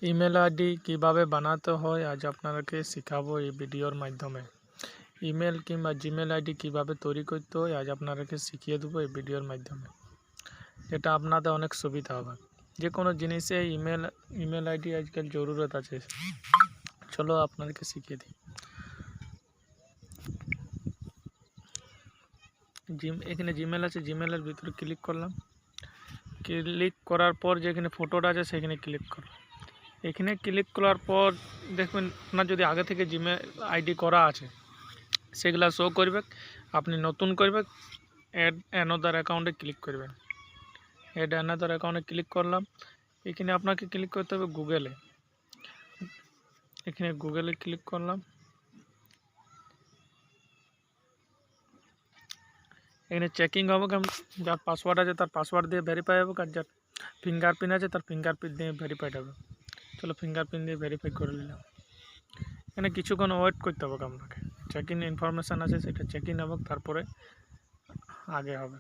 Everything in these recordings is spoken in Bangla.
ইমেল আইডি কিভাবে বানাতে হয় আজ আপনাদেরকে শেখাবো এই ভিডিওর মাধ্যমে। ইমেল কিংবা জিমেল আইডি কিভাবে তৈরি করতে হয় আজ আপনাদেরকে শিখিয়ে দেবো এই ভিডিওর মাধ্যমে। এটা আপনাদের অনেক সুবিধা হবে। যে কোনো জিনিসে ইমেল আইডি আজকাল জরুরত আছে। চলো আপনাদেরকে শিখিয়ে দিই। এখানে জিমেল আছে, জিমেলের ভিতরে ক্লিক করলাম। ক্লিক করার পর যেখানে ফটোটা আছে সেখানে ক্লিক করলাম। এখানে ক্লিক করার পর দেখবেন আপনার যদি আগে থেকে জিমেল আইডি করা আছে সেগুলা শো করবে। আপনি নতুন করবে অ্যাড অ্যানাদার অ্যাকাউন্টে ক্লিক করবেন। অ্যাড অ্যানাদার অ্যাকাউন্টে ক্লিক করলাম। এখানে আপনাকে ক্লিক করতে হবে গুগলে। এখানে গুগলে ক্লিক করলাম। এখানে চেকিং হবে, যার পাসওয়ার্ড আছে তার পাসওয়ার্ড দিয়ে ভেরিফাই হবে, আর যার ফিঙ্গারপ্রিন্ট আছে তার ফিঙ্গারপ্রিন্ট দিয়ে ভেরিফাইড হবে। চলো ফিঙ্গারপ্রিন্ট দিয়ে ভেরিফাই করে নিলাম। এখানে কিছুক্ষণ ওয়েট করতে হবে আপনাকে। চেক ইন ইনফরমেশান আছে সেটা চেক ইন হবে, তারপরে আগে হবে।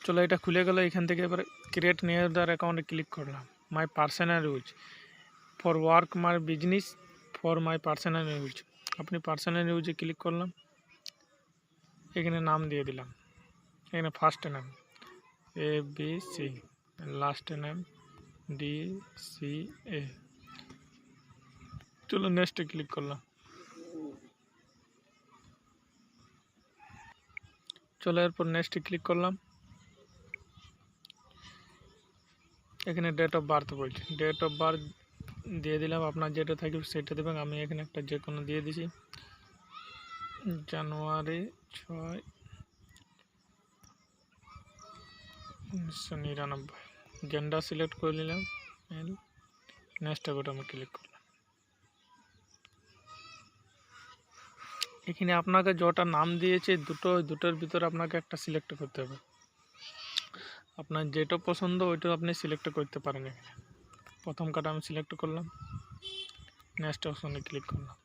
চলো এটা খুলে গেল। এখান থেকে এবার ক্রিয়েট নিউ অ্যাকাউন্টে ক্লিক করলাম। My personal use for work, my business, for my personal use. আপনি পার্সোনাল ইউজে ক্লিক করলাম। এখানে নাম দিয়ে দিলাম। এখানে first name ABC, last name DCA। চলো নেক্সটে ক্লিক করলাম। চলো এরপর নেক্সটে ক্লিক করলাম। এখানে ডেট অফ বার্থ বলছে, ডেট অফ বার্থ দিয়ে দিলাম। আপনার যেটা থাকবে সেটা দেবেন। আমি এখানে একটা যে কোনো দিয়ে দিছি, জানুয়ারি 6, 1999। জেন্ডার সিলেক্ট করে নিলাম মেল। নেক্সট বাটনে ক্লিক করলাম। এখানে আপনাকে যেটা নাম দিয়েছে দুটোর ভিতরে আপনাকে একটা সিলেক্ট করতে হবে। আপনার যেটা পছন্দ ওইটা আপনি সিলেক্ট করতে পারেন। এখানে প্রথম কাটা আমি সিলেক্ট করলাম। নেক্সট অপশনে ক্লিক করলাম।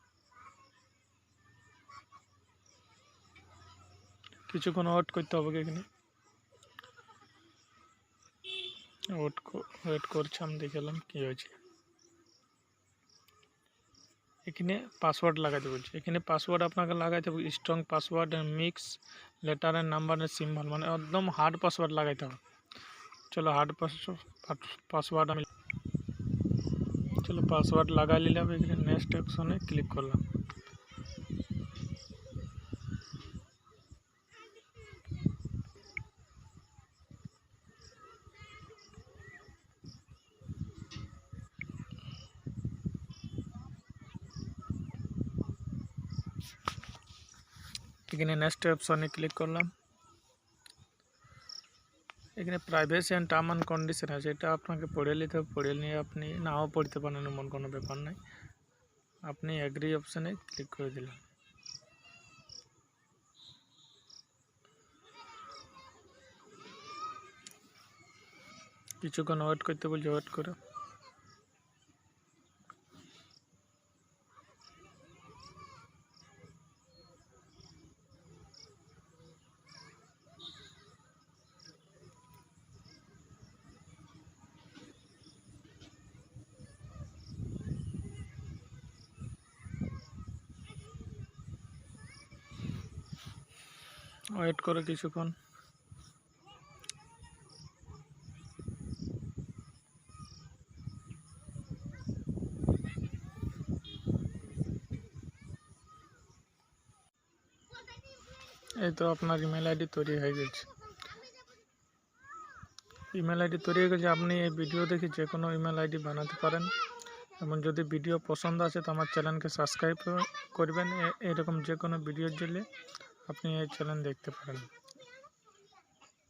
কিছুক্ষণ ওয়েট করতে হবে। এখানে ওয়েট করছি, আমি দেখালাম কী হয়েছে। এখানে পাসওয়ার্ড লাগাতে বলছে। এখানে পাসওয়ার্ড আপনাকে লাগাইতে হবে strong password, mix letter and নাম্বারের সিম্বল, মানে একদম হার্ড পাসওয়ার্ড লাগাইতে হবে। চলো হার্ড পাসওয়ার্ড আমি পাসওয়ার্ড লাগাই নিলাম। এখানে নেক্সট অপশনে ক্লিক করলাম। এখানে নেক্সট অপশনে ক্লিক করলাম। এখানে privacy and term and condition আছে, এটা আপনাকে পড়ে নিতে হবে। পড়ে নিয়ে আপনি নাও পড়তে পারেন, এমন কোনো ব্যাপার নাই। আপনি অ্যাগ্রি অপশানে ক্লিক করে দিলেন। কিছুক্ষণ ওয়েট করতে বলছে, ওয়েট করে কিছুক্ষণ। এই তো আপনার ইমেল আইডি তৈরি হয়ে গেছে। ইমেল আইডি তৈরি হয়ে গেছে। আপনি এই ভিডিও দেখে যে কোনো ইমেল আইডি বানাতে পারেন। এবং যদি ভিডিও পছন্দ আসে তো আমার চ্যানেলকে সাবস্ক্রাইব করবেন। এরকম যে কোনো ভিডিওর জন্য আপনি এই চ্যানেল দেখতে পারেন।